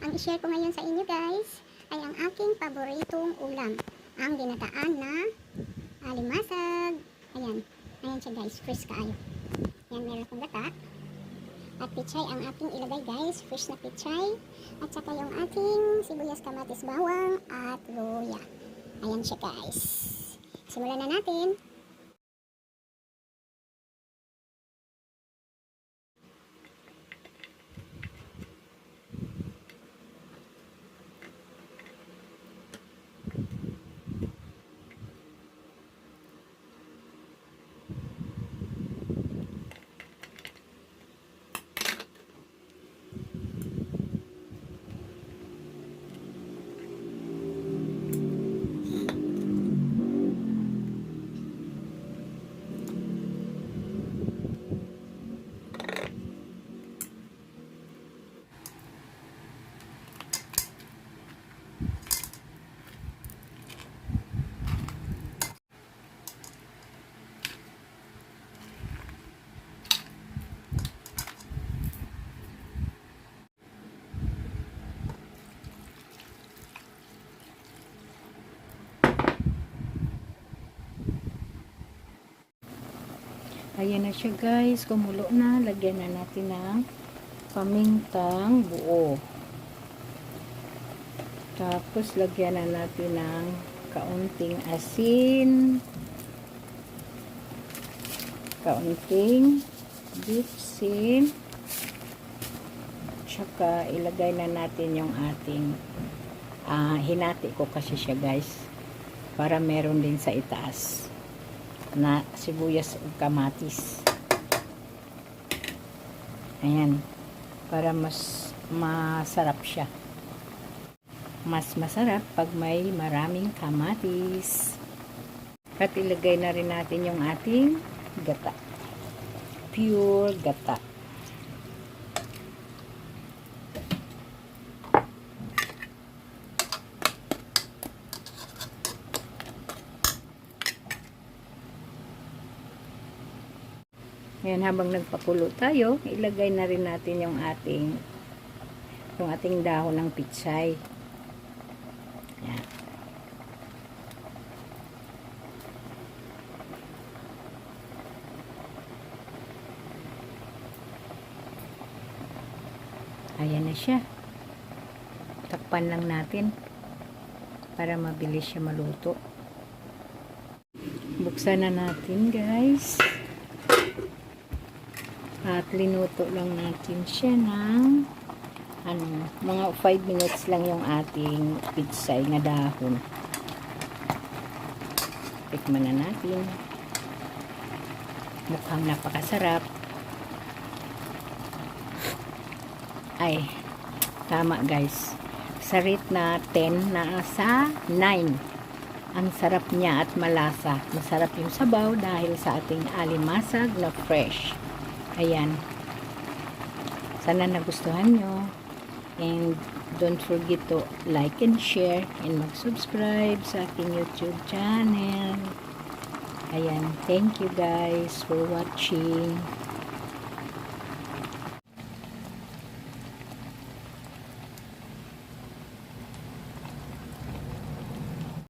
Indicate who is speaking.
Speaker 1: Ang i-share ko ngayon sa inyo guys ay ang aking paboritong ulam. Ang ginataan na alimasag. Ayan. Ayan siya guys. Fresh kaayo. Ayan, meron akong gata. At pichay ang aking ilagay guys. Fresh na pichay. At saka yung ating sibuyas, kamatis, bawang at luya. Ayan siya guys. Simulan na natin.
Speaker 2: Ayan na siya guys, kumulo na. Lagyan na natin ng pamintang buo. Tapos lagyan na natin ng kaunting asin, kaunting gipsin, tsaka ilagay na natin yung ating hinati ko kasi siya guys, para meron din sa itaas na sibuyas o kamatis. Ayan, para mas masarap siya. Mas masarap pag may maraming kamatis. At ilagay na rin natin yung ating gata. Pure gata. Ayan, habang nagpakulo tayo, ilagay na rin natin yung ating dahon ng pichay. Ayan. Ayan na siya. Takpan lang natin para mabilis siya maluto. Buksan na natin guys. At linuto lang natin siya ng mga 5 minutes lang yung ating pitsay na dahon. Tikman na natin. Mukhang napakasarap. Ay, tama guys. Sa rate na 10, nasa 9. Ang sarap niya at malasa. Masarap yung sabaw dahil sa ating alimasag na fresh. Ayan. Sana nagustuhan nyo. And don't forget to like and share and mag-subscribe sa aking YouTube channel. Ayan. Thank you guys for watching.